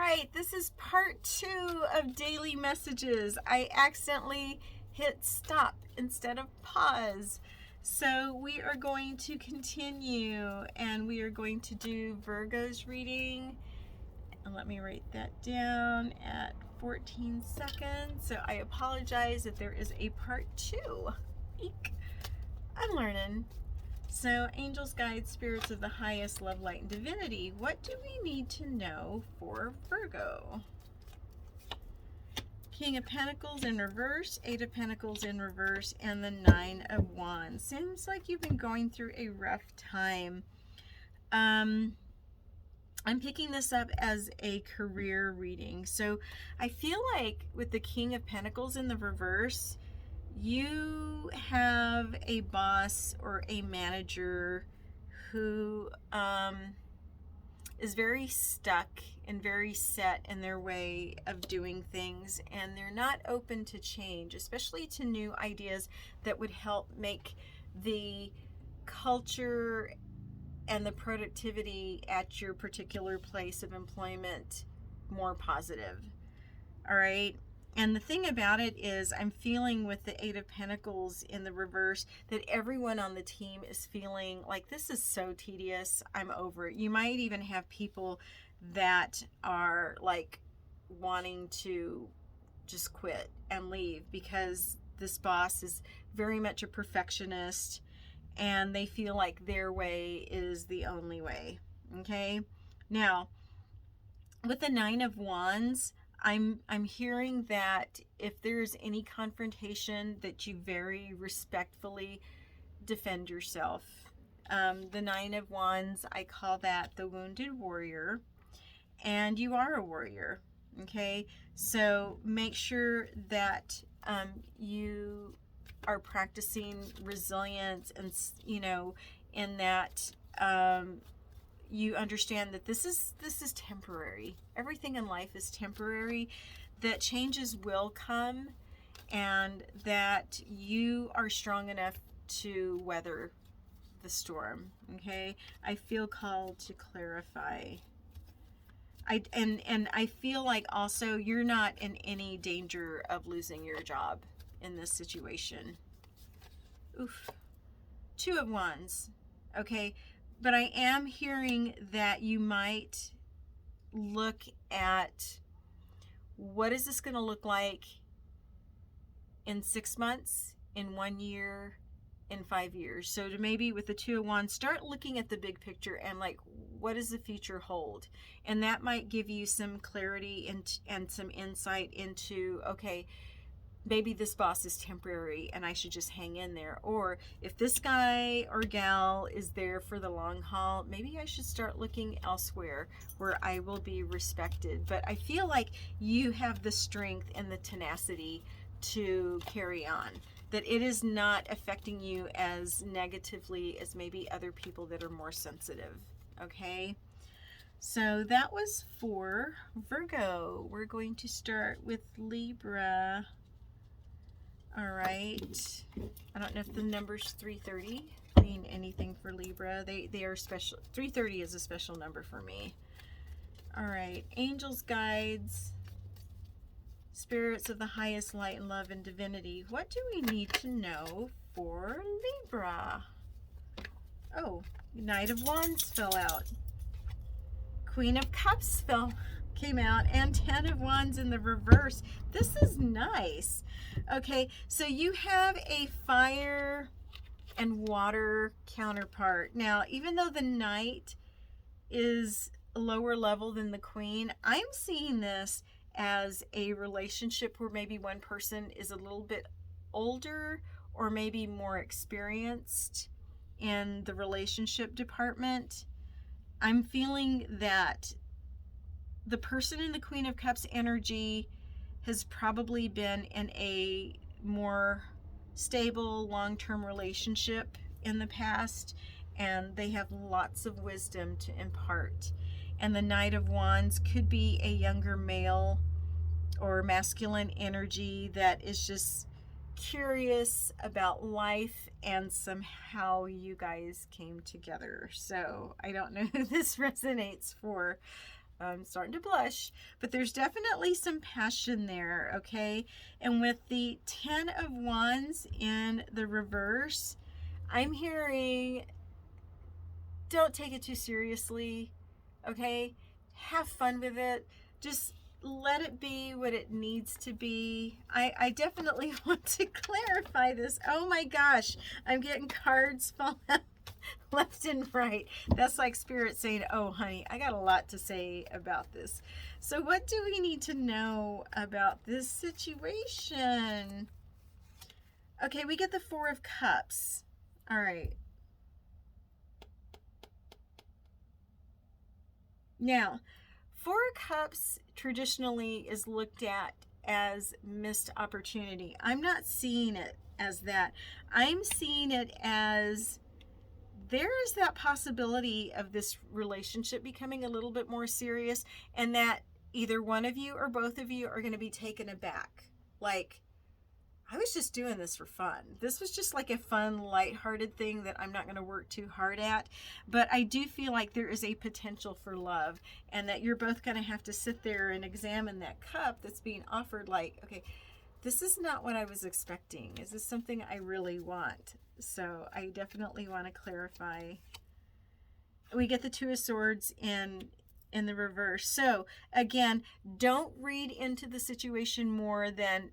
right, this is part 2 of daily messages. I accidentally hit stop instead of pause. So we are going to continue, and we are going to do Virgo's reading. And let me write that down at 14 seconds. So I apologize if there is a part 2. Eek. I'm learning. So, angels, guides, spirits of the highest, love, light, and divinity. What do we need to know for Virgo? King of Pentacles in reverse, 8 of Pentacles in reverse, and the 9 of Wands. Seems like you've been going through a rough time. I'm picking this up as a career reading. So, I feel like with the King of Pentacles in the reverse, you have a boss or a manager who is very stuck and very set in their way of doing things, and they're not open to change, especially to new ideas that would help make the culture and the productivity at your particular place of employment more positive. All right. And the thing about it is, I'm feeling with the 8 of Pentacles in the reverse that everyone on the team is feeling like this is so tedious. I'm over it. You might even have people that are like wanting to just quit and leave because this boss is very much a perfectionist and they feel like their way is the only way. Okay. Now, with the 9 of Wands, I'm hearing that if there's any confrontation, that you very respectfully defend yourself. The 9 of Wands, I call that the wounded warrior, and you are a warrior. Okay, so make sure that you are practicing resilience, and in that you understand that this is temporary. Everything in life is temporary, that changes will come, and that you are strong enough to weather the storm. Okay, I feel called to clarify. I feel like also you're not in any danger of losing your job in this situation. Oof. 2 of Wands. Okay. But I am hearing that you might look at what is this going to look like in 6 months, in 1 year, in 5 years. So to maybe with the 2 of Wands, start looking at the big picture and like, what does the future hold? And that might give you some clarity and some insight into, okay, maybe this boss is temporary and I should just hang in there. Or if this guy or gal is there for the long haul, maybe I should start looking elsewhere where I will be respected. But I feel like you have the strength and the tenacity to carry on, that it is not affecting you as negatively as maybe other people that are more sensitive. Okay, so that was for Virgo. We're going to start with Libra. All right. I don't know if the number's 330 mean anything for Libra. They are special. 330 is a special number for me. All right. Angels, guides, spirits of the highest light and love and divinity. What do we need to know for Libra? Oh, Knight of Wands fell out. Queen of Cups came out, and 10 of Wands in the reverse. This is nice. Okay, so you have a fire and water counterpart. Now, even though the Knight is a lower level than the Queen, I'm seeing this as a relationship where maybe one person is a little bit older or maybe more experienced in the relationship department. I'm feeling that the person in the Queen of Cups energy has probably been in a more stable, long-term relationship in the past, and they have lots of wisdom to impart. And the Knight of Wands could be a younger male or masculine energy that is just curious about life, and somehow you guys came together. So I don't know who this resonates for. I'm starting to blush, but there's definitely some passion there, okay? And with the 10 of Wands in the reverse, I'm hearing, don't take it too seriously, okay? Have fun with it. Just let it be what it needs to be. I definitely want to clarify this. Oh my gosh, I'm getting cards fall out left and right. That's like Spirit saying, oh honey, I got a lot to say about this. So what do we need to know about this situation? Okay, we get the Four of Cups. All right. Now, Four of Cups traditionally is looked at as missed opportunity. I'm not seeing it as that. I'm seeing it as there is that possibility of this relationship becoming a little bit more serious, and that either one of you or both of you are going to be taken aback. Like, I was just doing this for fun. This was just like a fun, lighthearted thing that I'm not going to work too hard at. But I do feel like there is a potential for love, and that you're both going to have to sit there and examine that cup that's being offered. Like, okay, this is not what I was expecting. Is this something I really want? So I definitely want to clarify. We get the Two of Swords in the reverse. So again, don't read into the situation more than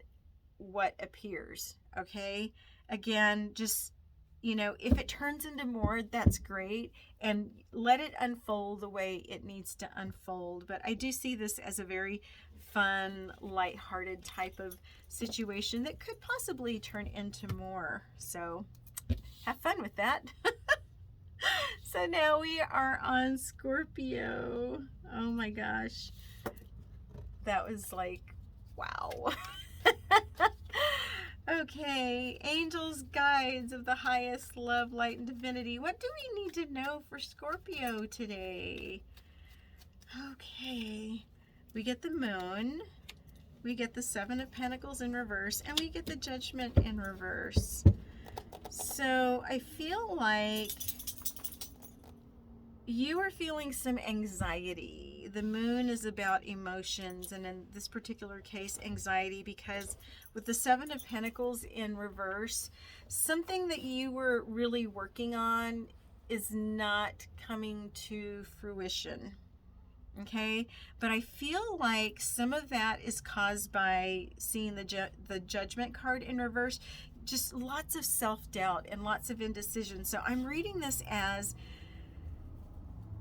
what appears, okay? Again, just, you know, if it turns into more, that's great, and let it unfold the way it needs to unfold. But I do see this as a very fun, lighthearted type of situation that could possibly turn into more. So have fun with that. So now we are on Scorpio. Oh my gosh. That was like, wow. Okay, angels, guides of the highest love, light, and divinity. What do we need to know for Scorpio today? Okay, we get the Moon, we get the Seven of Pentacles in reverse, and we get the Judgment in reverse. So I feel like you are feeling some anxiety. The Moon is about emotions, and in this particular case, anxiety, because with the Seven of Pentacles in reverse, something that you were really working on is not coming to fruition. Okay, but I feel like some of that is caused by seeing the Judgment card in reverse. Just lots of self-doubt and lots of indecision. So I'm reading this as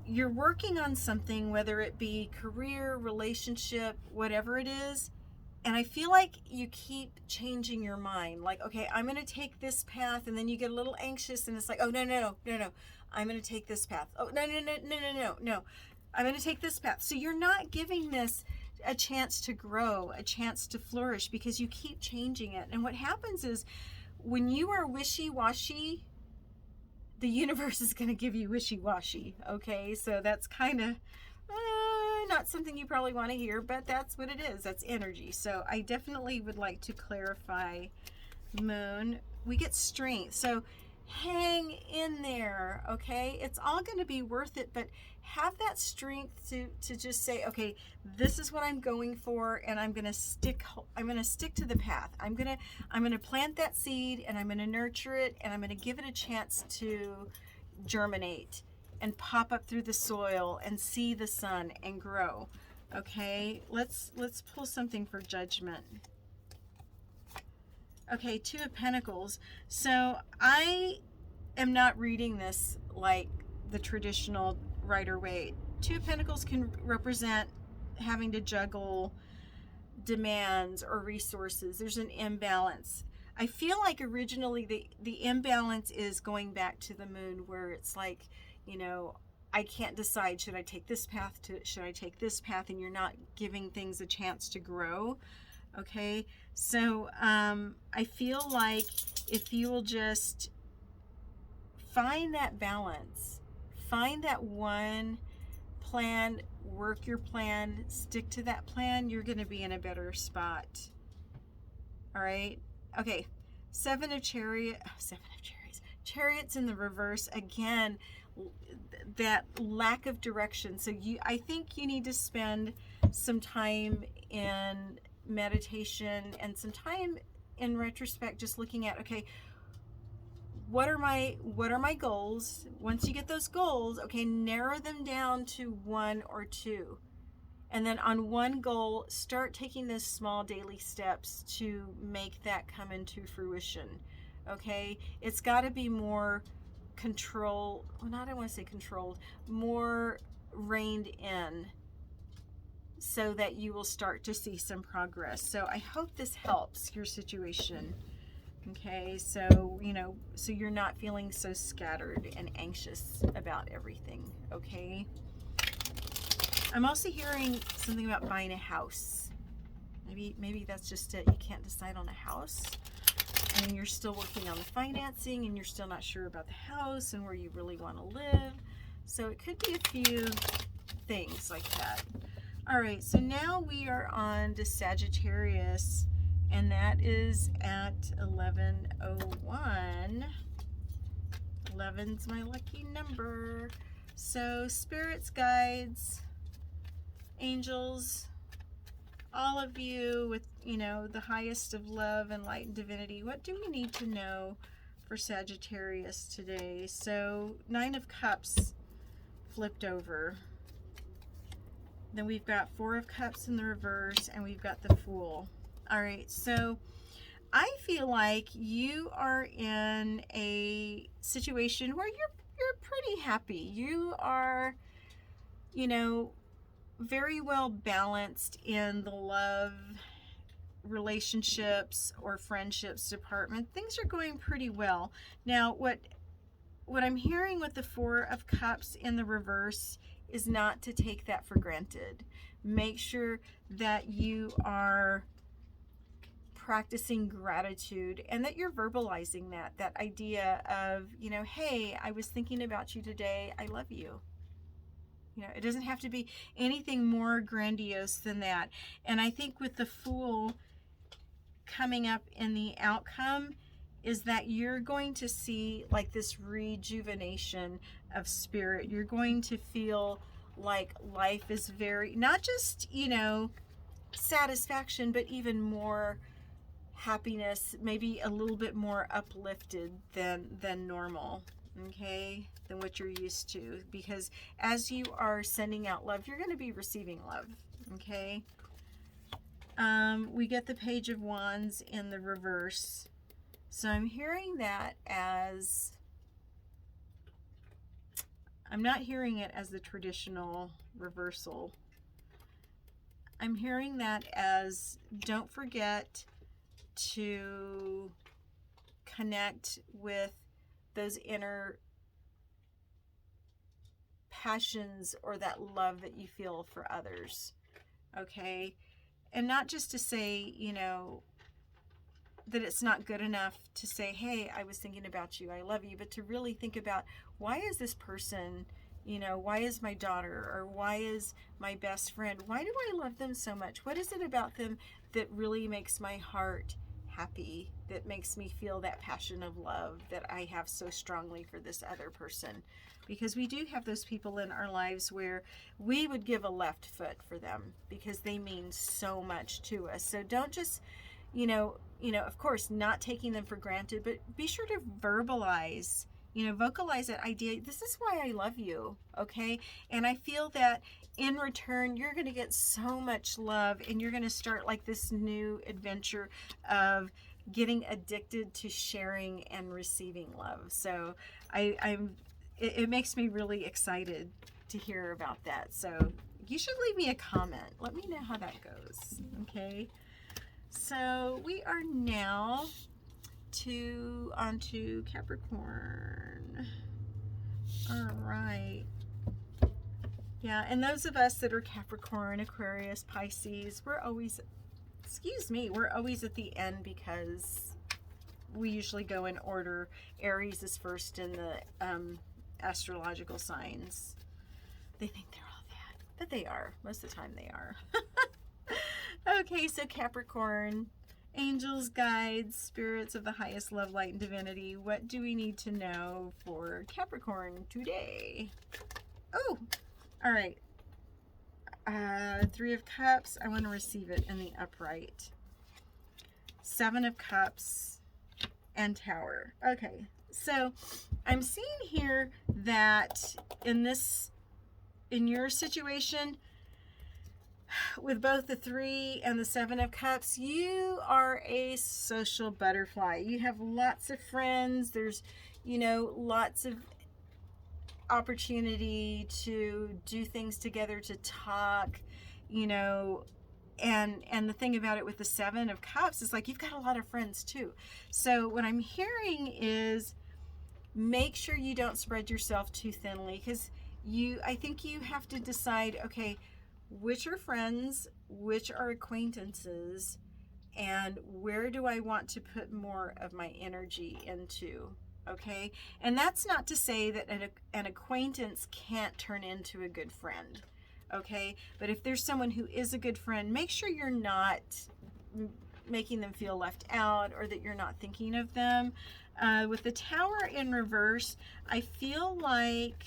you're working on something, whether it be career, relationship, whatever it is, and I feel like you keep changing your mind. Like, okay, I'm going to take this path, and then you get a little anxious, and it's like, oh, no, I'm going to take this path. Oh, no, I'm going to take this path. So you're not giving this a chance to grow, a chance to flourish, because you keep changing it. And what happens is when you are wishy-washy, the universe is going to give you wishy-washy, okay? So that's kind of not something you probably want to hear, but that's what it is. That's energy. So I definitely would like to clarify Moon. We get strength. So hang in there, okay? It's all going to be worth it, but have that strength to just say, okay, this is what I'm going for, and I'm going to stick to the path. I'm going to plant that seed, and I'm going to nurture it, and I'm going to give it a chance to germinate and pop up through the soil and see the sun and grow. Okay? Let's pull something for Judgment. Okay, Two of Pentacles. So I am not reading this like the traditional Rider-Waite. Two of Pentacles can represent having to juggle demands or resources. There's an imbalance. I feel like originally the imbalance is going back to the Moon, where it's like, you know, I can't decide, should I take this path, should I take this path, and you're not giving things a chance to grow. Okay, so I feel like if you will just find that balance, find that one plan, work your plan, stick to that plan, you're going to be in a better spot. All right. Okay. Chariots in the reverse. Again, that lack of direction. So I think you need to spend some time in meditation and some time in retrospect, just looking at, okay, what are my goals? Once you get those goals, okay, narrow them down to one or two. And then on one goal, start taking those small daily steps to make that come into fruition. Okay? It's got to be more control, well, not I want to say controlled, more reined in, so that you will start to see some progress. So I hope this helps your situation. Okay, so, so you're not feeling so scattered and anxious about everything, okay? I'm also hearing something about buying a house. Maybe that's just it. You can't decide on a house, and you're still working on the financing, and you're still not sure about the house and where you really want to live. So it could be a few things like that. All right, so now we are on to Sagittarius, and that is at 11:01. 11's my lucky number. So spirits, guides, angels, all of you with, the highest of love and light and divinity, what do we need to know for Sagittarius today? So 9 of Cups flipped over. Then we've got 4 of Cups in the reverse, and we've got the Fool. All right, so I feel like you are in a situation where you're pretty happy. You are, very well balanced in the love, relationships, or friendships department. Things are going pretty well. Now, what I'm hearing with the 4 of Cups in the reverse is not to take that for granted. Make sure that you are practicing gratitude, and that you're verbalizing that idea of, hey, I was thinking about you today. I love you. It doesn't have to be anything more grandiose than that. And I think with the Fool coming up in the outcome is that you're going to see like this rejuvenation of spirit. You're going to feel like life is very, not just, satisfaction, but even more happiness, maybe a little bit more uplifted than normal, okay, than what you're used to, because as you are sending out love, you're going to be receiving love, okay? We get the Page of Wands in the reverse, so I'm hearing that as, I'm not hearing it as the traditional reversal. I'm hearing that as, don't forget to connect with those inner passions or that love that you feel for others, okay? And not just to say, that it's not good enough to say, hey, I was thinking about you, I love you, but to really think about, why is this person, why is my daughter, or why is my best friend, why do I love them so much? What is it about them that really makes my heart happy, that makes me feel that passion of love that I have so strongly for this other person? Because we do have those people in our lives where we would give a left foot for them because they mean so much to us. So don't just, of course, not taking them for granted, but be sure to verbalize, vocalize that idea. This is why I love you, okay? And I feel that in return, you're going to get so much love, and you're going to start like this new adventure of getting addicted to sharing and receiving love. So it makes me really excited to hear about that. So you should leave me a comment. Let me know how that goes, okay? So we are now onto Capricorn. All right. Yeah, and those of us that are Capricorn, Aquarius, Pisces, we're always at the end because we usually go in order. Aries is first in the astrological signs. They think they're all that, but they are. Most of the time they are. Okay, so Capricorn, Angels, guides, spirits of the highest love, light, and divinity, what do we need to know for Capricorn today? Oh, all right. Three of Cups. I want to receive it in the upright. Seven of Cups and Tower. Okay, so I'm seeing here that in your situation, with both the Three and the Seven of Cups, you are a social butterfly. You have lots of friends. There's, lots of opportunity to do things together, to talk, and the thing about it with the Seven of Cups is like you've got a lot of friends too. So what I'm hearing is make sure you don't spread yourself too thinly, because I think you have to decide, okay, which are friends, which are acquaintances, and where do I want to put more of my energy into, okay? And that's not to say that an acquaintance can't turn into a good friend, okay? But if there's someone who is a good friend, make sure you're not making them feel left out, or that you're not thinking of them. With the Tower in reverse, I feel like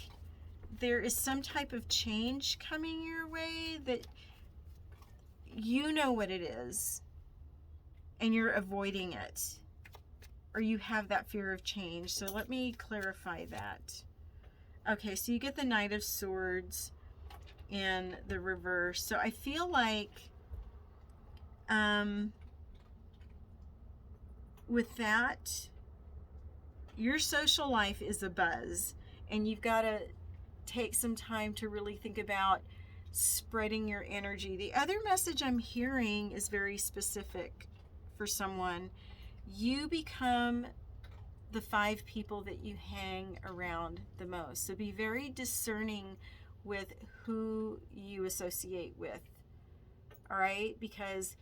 there is some type of change coming your way that you know what it is and you're avoiding it, or you have that fear of change. So let me clarify that. Okay, so you get the Knight of Swords in the reverse. So I feel like with that, your social life is a buzz, and you've got to take some time to really think about spreading your energy. The other message I'm hearing is very specific for someone. You become the 5 people that you hang around the most. So be very discerning with who you associate with. All right? Because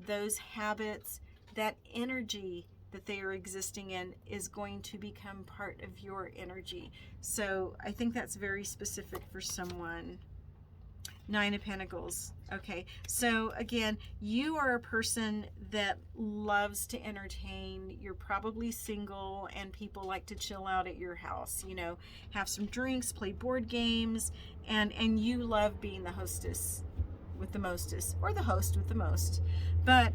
those habits, that energy that they are existing in is going to become part of your energy. So I think that's very specific for someone. 9 of Pentacles. Okay, so again, you are a person that loves to entertain. You're probably single, and people like to chill out at your house, have some drinks, play board games, and you love being the hostess with the mostest, or the host with the most. But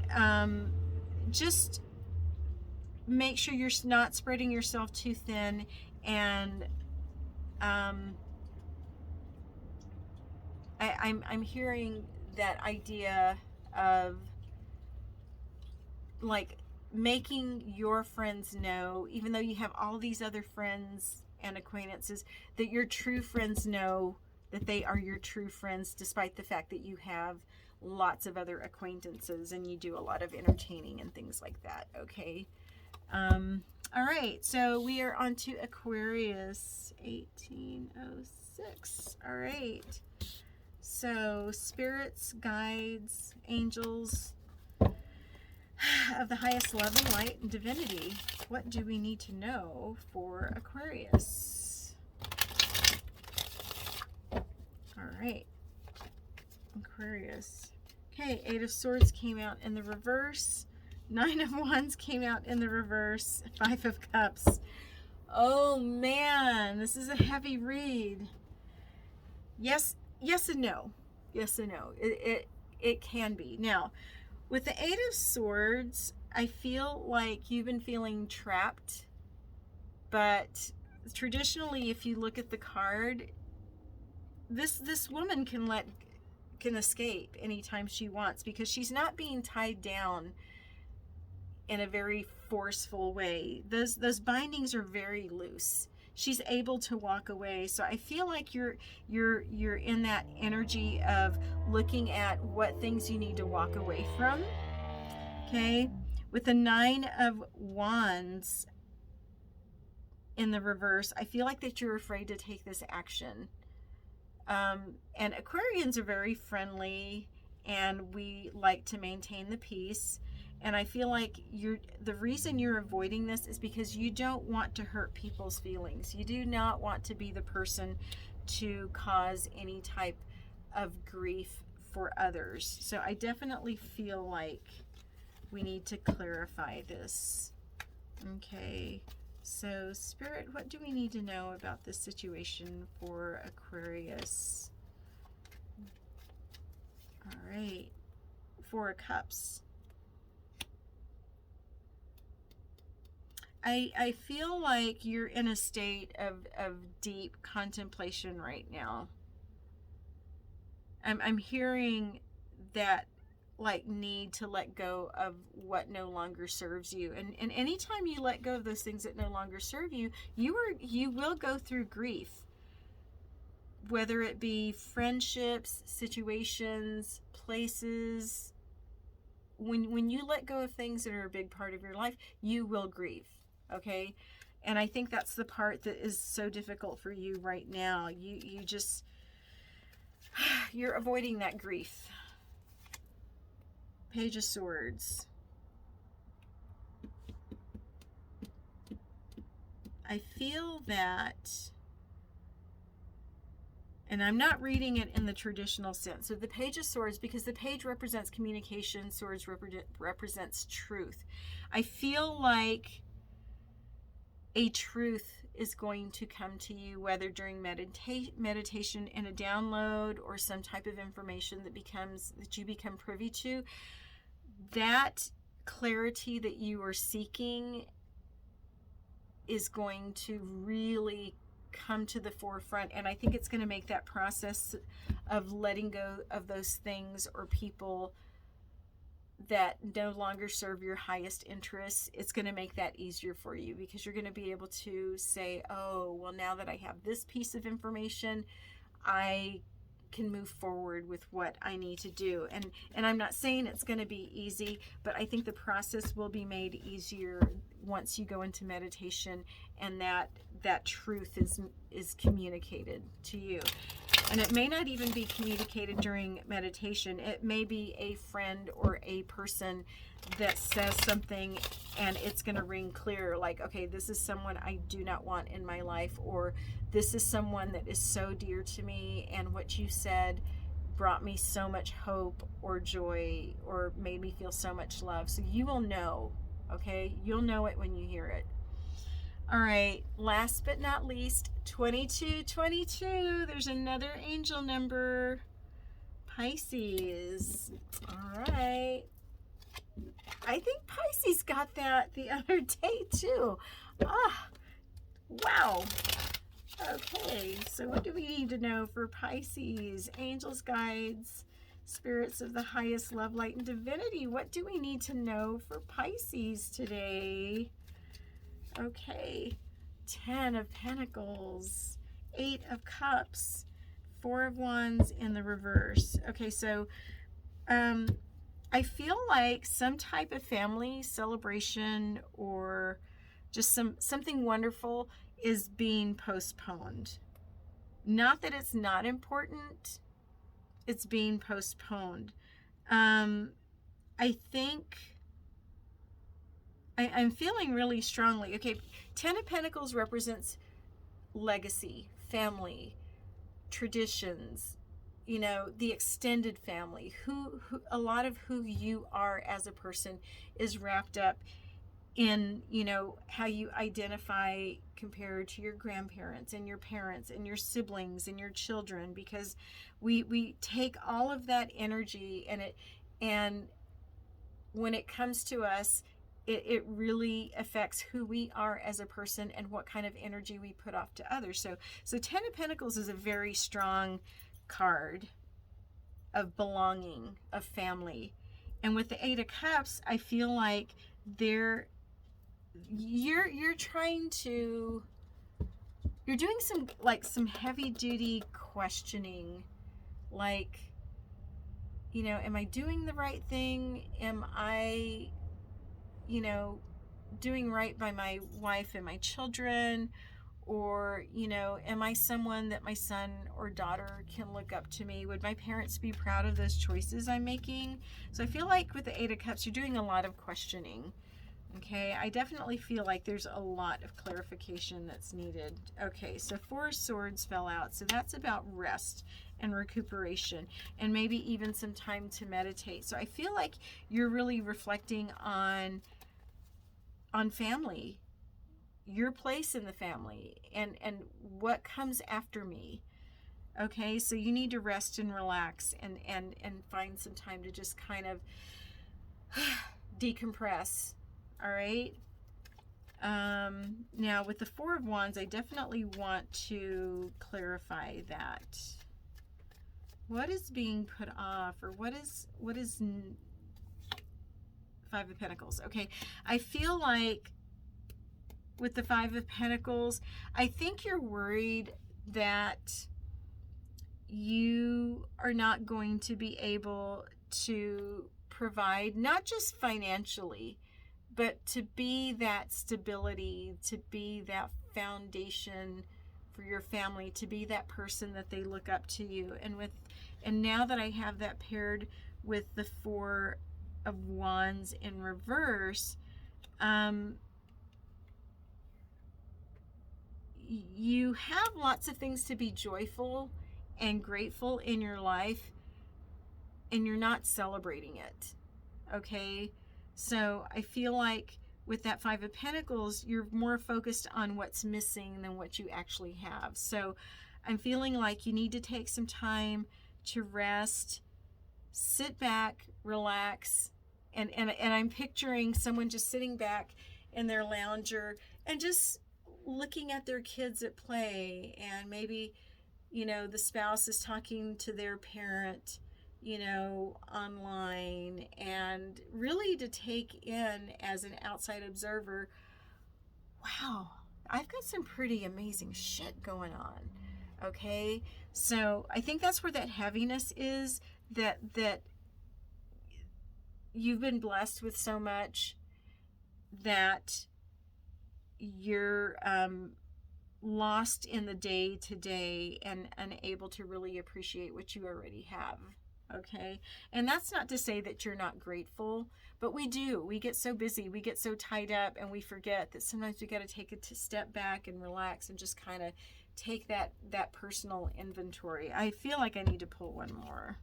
just make sure you're not spreading yourself too thin, and I'm hearing that idea of like making your friends know, even though you have all these other friends and acquaintances, that your true friends know that they are your true friends, despite the fact that you have lots of other acquaintances and you do a lot of entertaining and things like that. Okay. All right, so we are on to Aquarius 1806. All right, so spirits, guides, angels of the highest love and light and divinity, what do we need to know for Aquarius? All right, Aquarius. Okay, 8 of Swords came out in the reverse. 9 of Wands came out in the reverse. 5 of Cups. Oh man, this is a heavy read. Yes and no. Yes and no. It can be. Now, with the 8 of Swords, I feel like you've been feeling trapped. But traditionally, if you look at the card, this woman can escape anytime she wants, because she's not being tied down in a very forceful way. Those bindings are very loose. She's able to walk away. So I feel like you're in that energy of looking at what things you need to walk away from. Okay, with the 9 of Wands in the reverse, I feel like that you're afraid to take this action. And Aquarians are very friendly, and we like to maintain the peace. And I feel like the reason you're avoiding this is because you don't want to hurt people's feelings. You do not want to be the person to cause any type of grief for others. So I definitely feel like we need to clarify this. Okay, so Spirit, what do we need to know about this situation for Aquarius? All right, Four of Cups. I feel like you're in a state of deep contemplation right now. I'm hearing that like need to let go of what no longer serves you. And anytime you let go of those things that no longer serve you, you will go through grief. Whether it be friendships, situations, places. When you let go of things that are a big part of your life, you will grieve. Okay? And I think that's the part that is so difficult for you right now. You just, you're avoiding that grief. Page of Swords. I feel that, and I'm not reading it in the traditional sense. So the Page of Swords, because the page represents communication, swords represents truth. I feel like a truth is going to come to you, whether during meditation in a download or some type of information that you become privy to. That clarity that you are seeking is going to really come to the forefront, and I think it's going to make that process of letting go of those things or people that no longer serve your highest interests, it's going to make that easier for you, because you're going to be able to say, oh, well, now that I have this piece of information, I can move forward with what I need to do. And I'm not saying it's going to be easy, but I think the process will be made easier once you go into meditation and that truth is communicated to you. And it may not even be communicated during meditation. It may be a friend or a person that says something and it's going to ring clear, like, okay, this is someone I do not want in my life, or this is someone that is so dear to me, and what you said brought me so much hope or joy or made me feel so much love. So you will know, okay? You'll know it when you hear it. All right, last but not least, 2222. There's another angel number. Pisces. All right. I think Pisces got that the other day too. Ah, wow. Okay, so what do we need to know for Pisces? Angels, guides, spirits of the highest love, light, and divinity. What do we need to know for Pisces today? Okay, 10 of Pentacles, 8 of Cups, 4 of Wands in the reverse. Okay, so I feel like some type of family celebration or just something wonderful is being postponed. Not that it's not important, it's being postponed. I think I'm feeling really strongly. Okay, 10 of Pentacles represents legacy, family, traditions, you know, the extended family. Who a lot of who you are as a person is wrapped up in, you know, how you identify compared to your grandparents and your parents and your siblings and your children, because we take all of that energy and when it comes to us, it really affects who we are as a person and what kind of energy we put off to others. So 10 of Pentacles is a very strong card of belonging, of family. And with the 8 of Cups, I feel like you're doing some heavy duty questioning, like, you know, am I doing the right thing? Am I, you know, doing right by my wife and my children? Or, you know, am I someone that my son or daughter can look up to me? Would my parents be proud of those choices I'm making? So I feel like with the 8 of Cups, you're doing a lot of questioning. Okay, I definitely feel like there's a lot of clarification that's needed. Okay, so 4 of Swords fell out. So that's about rest and recuperation, and maybe even some time to meditate. So I feel like you're really reflecting on family, your place in the family, and what comes after me. Okay, so you need to rest and relax and find some time to just kind of decompress. All right. Now with the Four of Wands, I definitely want to clarify that. What is being put off, or what is Five of Pentacles? Okay, I feel like with the Five of Pentacles, I think you're worried that you are not going to be able to provide, not just financially, but to be that stability, to be that foundation for your family, to be that person that they look up to you. And now that I have that paired with the Four of Wands in reverse, you have lots of things to be joyful and grateful in your life, and you're not celebrating it. Okay, so I feel like with that Five of Pentacles, you're more focused on what's missing than what you actually have. So I'm feeling like you need to take some time to rest, sit back, relax, and I'm picturing someone just sitting back in their lounger and just looking at their kids at play, and maybe, you know, the spouse is talking to their parent, you know, online, and really to take in as an outside observer, wow, I've got some pretty amazing shit going on. Okay, so I think that's where that heaviness is, that you've been blessed with so much that you're lost in the day to day and unable to really appreciate what you already have. Okay, and that's not to say that you're not grateful, but we get so busy, we get so tied up, and we forget that sometimes we got to take a step back and relax and just kind of take that personal inventory. I feel like I need to pull one more.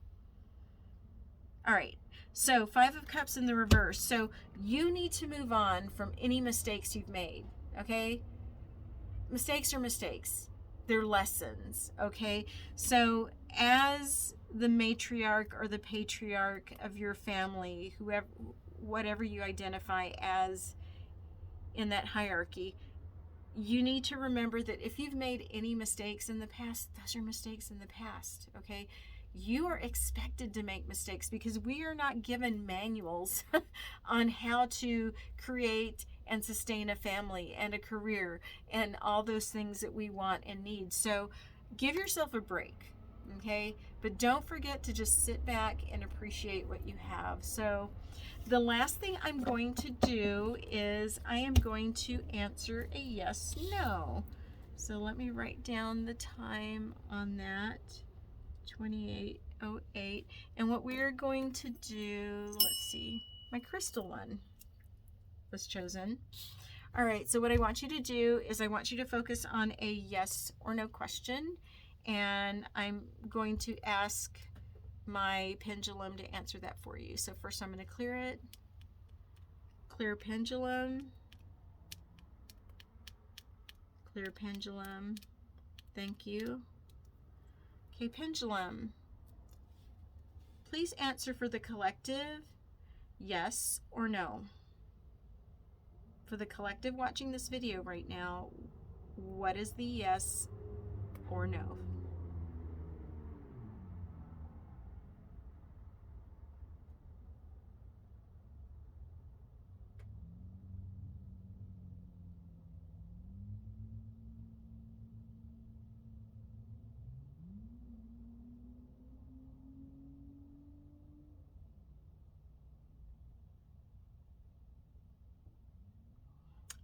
All right, so Five of Cups in the reverse. So you need to move on from any mistakes you've made. Okay, mistakes are mistakes, they're lessons. Okay, so as the matriarch or the patriarch of your family, whoever, whatever you identify as in that hierarchy, you need to remember that if you've made any mistakes in the past, those are mistakes in the past. Okay, you are expected to make mistakes because we are not given manuals on how to create and sustain a family and a career and all those things that we want and need. So give yourself a break. Okay, but don't forget to just sit back and appreciate what you have. So the last thing I'm going to do is I am going to answer a yes, no. So let me write down the time on that, 28:08. And what we are going to do, let's see, my crystal one was chosen. All right, so what I want you to do is I want you to focus on a yes or no question, and I'm going to ask my pendulum to answer that for you. So first I'm going to clear it. Clear pendulum. Clear pendulum. Thank you. Okay, pendulum. Please answer for the collective, yes or no. For the collective watching this video right now, what is the yes or no?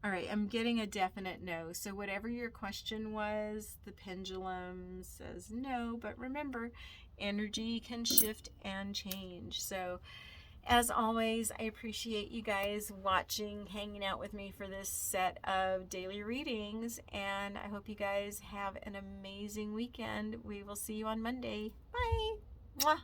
All right, I'm getting a definite no. So whatever your question was, the pendulum says no. But remember, energy can shift and change. So As always, I appreciate you guys watching, hanging out with me for this set of daily readings, and I hope you guys have an amazing weekend. We will see you on Monday. Bye. Mwah.